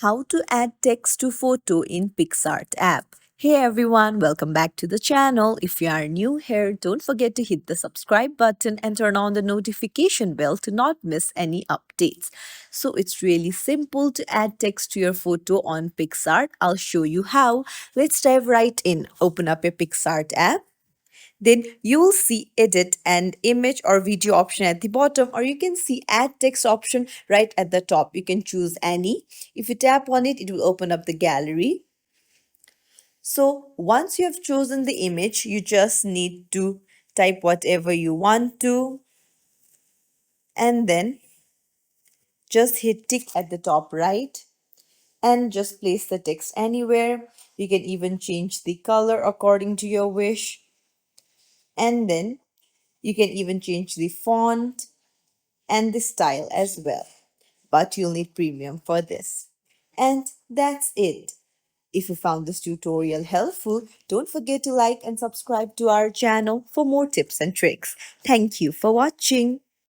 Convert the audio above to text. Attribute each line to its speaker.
Speaker 1: how to add text to photo in PicsArt app. Hey everyone, welcome back to the channel. If you are new here, don't forget to hit the subscribe button and turn on the notification bell to not miss any updates. So it's really simple to add text to your photo on PicsArt. I'll show you how. Let's dive right in. Open up your PicsArt app. Then you will see edit and image or video option at the bottom, or you can see add text option right at the top. You can choose any. If you tap on it, it will open up the gallery. So once you have chosen the image, you just need to type whatever you want to, and then just hit tick at the top right and just place the text anywhere. You can even change the color according to your wish, and then you can even change the font and the style as well. But you'll need premium for this. And that's it. If you found this tutorial helpful, don't forget to like and subscribe to our channel for more tips and tricks. Thank you for watching.